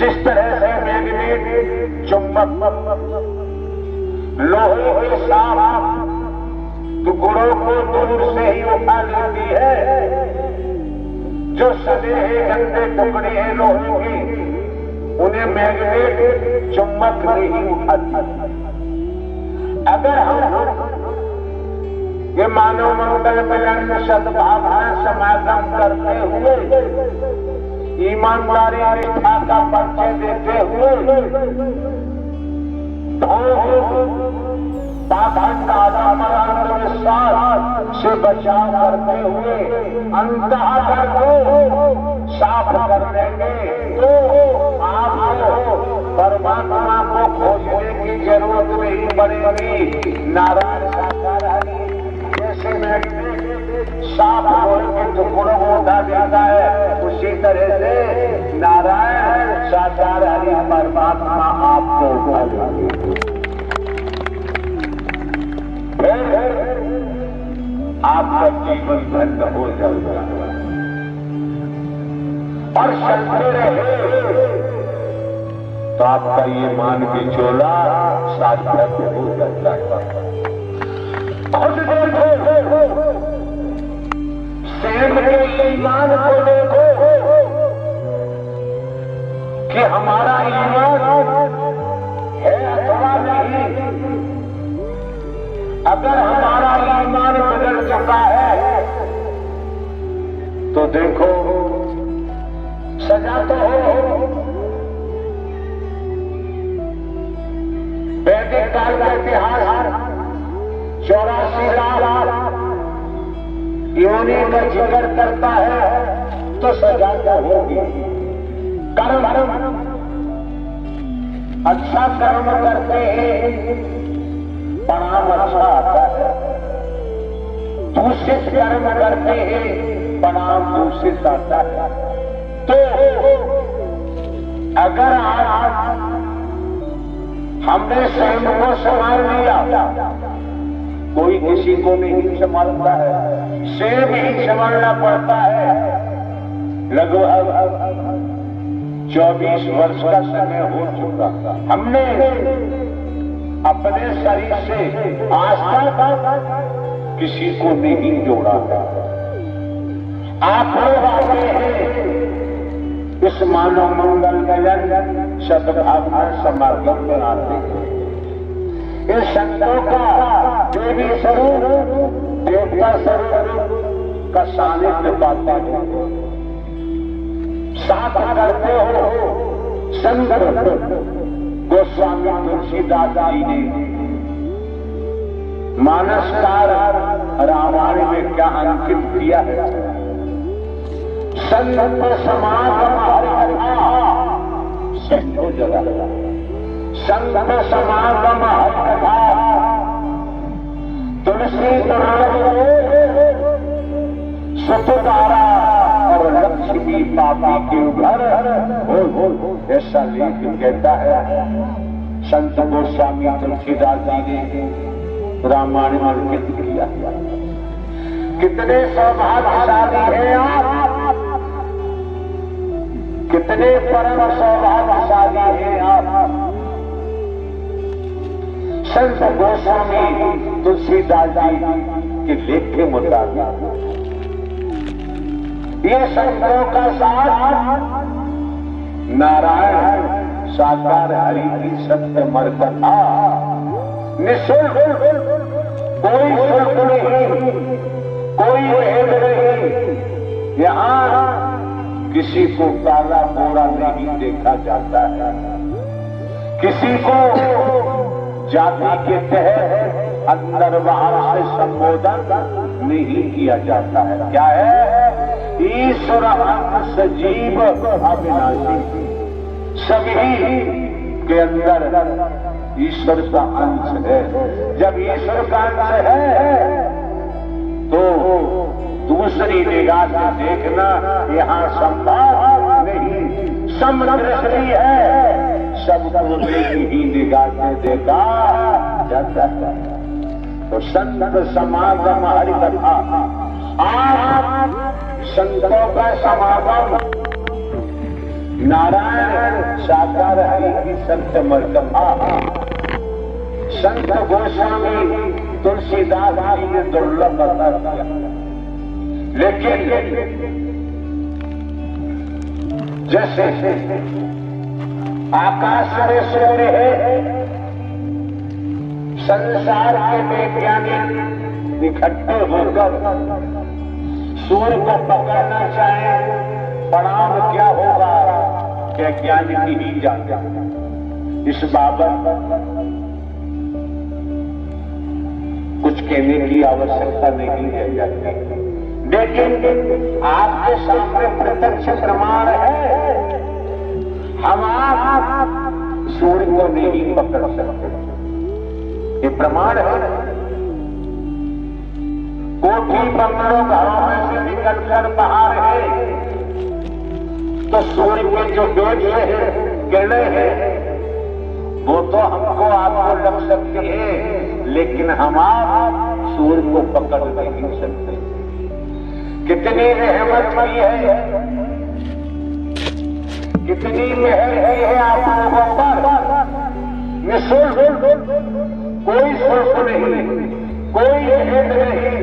जिस तरह से मैग्नेट चुंबक लोहे के साथ टुकड़ों को दूर से ही उठा लेती है, जो सड़े हैं गंदे टुकड़े हैं लोहे के, उन्हें मैग्नेट चुंबक नहीं उठाती। अगर हम ये मानव मंगल मिलन सद्भावना समागम करते हुए ईमानदारी निष्ठा का परिचय देते हुए पाखंड अंधविश्वास से बचाव करते हुए अंतःकरण को साफ कर लेंगे तो आपको परमात्मा को खोजने की जरूरत नहीं पड़ेगी। नारायण साकार हरि जैसे मैग्नेट साफ लोहे के टुकड़ों को उठा देता है, उसी तरह से नारायण साकार हरि परमात्मा आपको उठा देंगे। आपका जीवन धन्य हो जाएगा और चलते रहे तो आपका ये मान के चोला सार्थक हो जाता है। खुद देखो, सेम के ईमान को देखो कि हमारा ईमान है अथवा नहीं। अगर हमारा ईमान बदल चुका है तो देखो सजा तो हो। वैदिक काल का इतिहास 84 लाख योनि का जिक्र करता है तो सजा तो होगी। कर्म अच्छा कर्म करते हैं परिणाम अच्छा आता है, दूषित कर्म करते हैं परिणाम दूषित आता है। तो अगर आज हमने स्वयं को संभाल लिया, कोई किसी को नहीं संभालता है, स्वयं ही संभालना पड़ता है। लगभग 24 वर्ष का समय हो चुका, हमने अपने शरीर से आज तक किसी को नहीं जोड़ा है। आप लोग आते हैं इस मानव मंगल मिलन सद्भावना समागम में आते हैं। इस संतों का देवी स्वरूप देवता स्वरूप का सानिध्य पाते हैं, साथ करते हो। संत गोस्वामी तुलसीदास जी ने मानसकार रामायण में क्या अंकित किया है। संत समागम हरिकथा सो जगह, संत समागम हरिकथा तुलसी सुतधारा और लक्ष्मी पापी के घर ऐसा लेख कहता है संत गोस्वामी तुलसीदास जी ने रामायण में अंकित किया। कितने सौभाग्यशाली हैं आप, कितने परम सौभाग्यशाली हैं आप। संत गोस्वामी तुलसीदास जी के लेख के मुताबिक ये संतों का साथ नारायण साकार हरि की सत्य मरकथा निःशुल्क, कोई शुल्क नहीं, कोई भेद नहीं। यहाँ किसी को काला गोरा नहीं देखा जाता है, किसी को जाति के तहत अंदर बाहर से संबोधन नहीं किया जाता है। क्या है? ईश्वर अंश जीव अविनाशी, सभी के अंदर ईश्वर का अंश है। जब ईश्वर का अंश है तो दूसरी निगाह से देखना यहाँ संभव नहीं। समदृष्टि है, सबको एक ही निगाह से देखा जाता है। तो संत समागम हरिकथा, आप संतों का समागम नारायण साकार हरि की संत मर्तभा, संत गोस्वामी तुलसीदास जी ने दुर्लभ बता दिया। लेकिन जैसे आकाश में सूर्य है, संसार के वैज्ञानिक इकट्ठे होकर सूर्य को पकड़ना चाहे, परिणाम क्या होगा वैज्ञानिक ही जानते। इस बाबत कुछ कहने की आवश्यकता नहीं है जाती, लेकिन आपके सामने प्रत्यक्ष प्रमाण है। हम आप सूर्य को नहीं पकड़ सकते, ये प्रमाण है। कोठी बंगलों घरों में से निकलकर बाहर है तो सूर्य के जो बेज है, किरणें हैं, वो तो हमको आपको लग सकती है, लेकिन हम आप सूर्य को पकड़ नहीं सकते। कितनी रहमत की है, कितनी मेहर की है आप लोगों पर। निःशुल्क, कोई शुल्क नहीं, कोई भेद नहीं।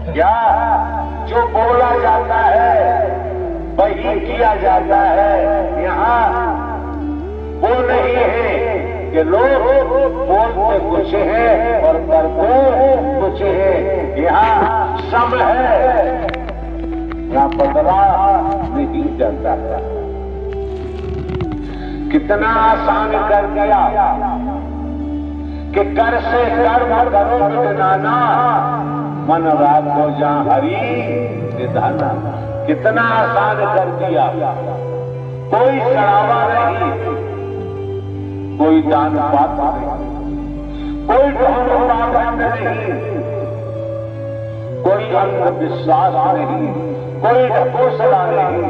क्या जो बोला जाता है वही किया जाता है। यहाँ वो नहीं है कि लोग बोलते कुछ है और करते कुछ है। यहाँ सब है, यहाँ बदला नहीं जाता है। कितना आसान कर दिया कि कर से कर्म करो मिटाना, मन राखो जहाँ हरि निधाना। कितना आसान कर दिया। कोई चढ़ावा नहीं, कोई दान पात्र नहीं, कोई ढोल पाखंड नहीं, कोई अंधविश्वास नहीं, कोई ढकोसला नहीं।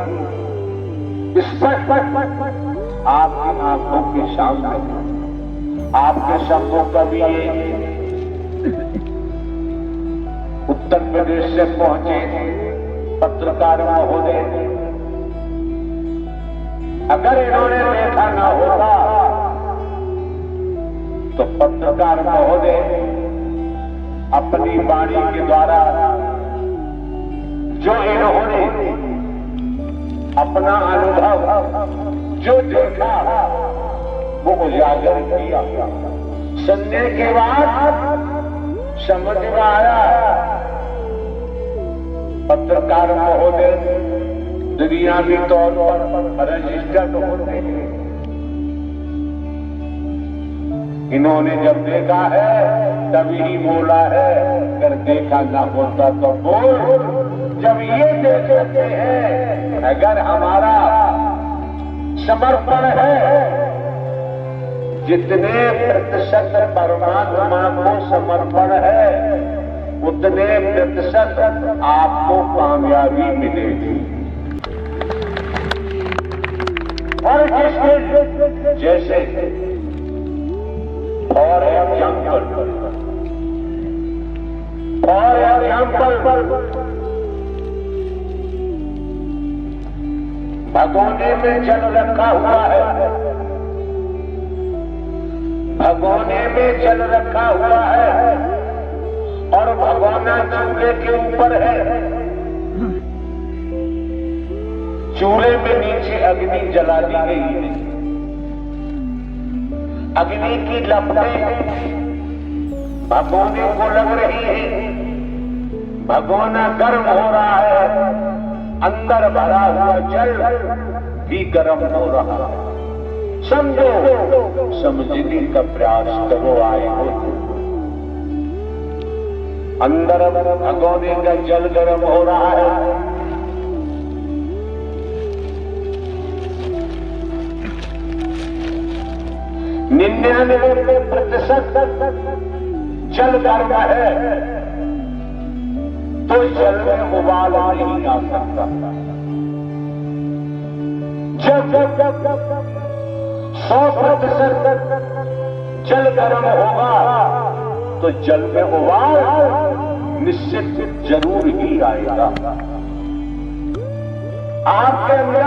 स्पष्ट आपकी आंखों के सामने आपके शब्दों का भी उत्तर प्रदेश से पहुंचे पत्रकार महोदय, अगर इन्होंने देखा ना होगा तो पत्रकार महोदय अपनी वाणी के द्वारा जो इन्होंने अपना अनुभव जो देखा वो उजागर किया। सुनने के बाद समझ में आया पत्रकार महोदय दुनियावी तौर पर रजिस्टर्ड होते हैं। इन्होंने जब देखा है तभी ही बोला है, अगर देखा ना होता तो बोल। जब ये देख लेते हैं, अगर हमारा समर्पण है, जितने प्रतिशत परमात्मा को समर्पण है उतने प्रतिशत आपको कामयाबी मिलेगी। और जैसे फॉर एग्जाम्पल भगोने में जल रखा हुआ है, भगोने में जल रखा हुआ है और भगोना चूल्हे के ऊपर है। चूल्हे में नीचे अग्नि जला दी गई, अग्नि की लपटें भगोने को लग रही है, भगोना गर्म हो रहा है, अंदर भरा हुआ जल भी गर्म हो रहा है। समझो, समझने का प्रयास करो। आए हो अंदर भगोने का जल गर्म हो रहा है, 99% जल गर्म है तो जल में उबाल नहीं आ सकता। जब 100% जल गर्म होगा तो जल में उबाल निश्चित जरूर ही आएगा। आपके अंदर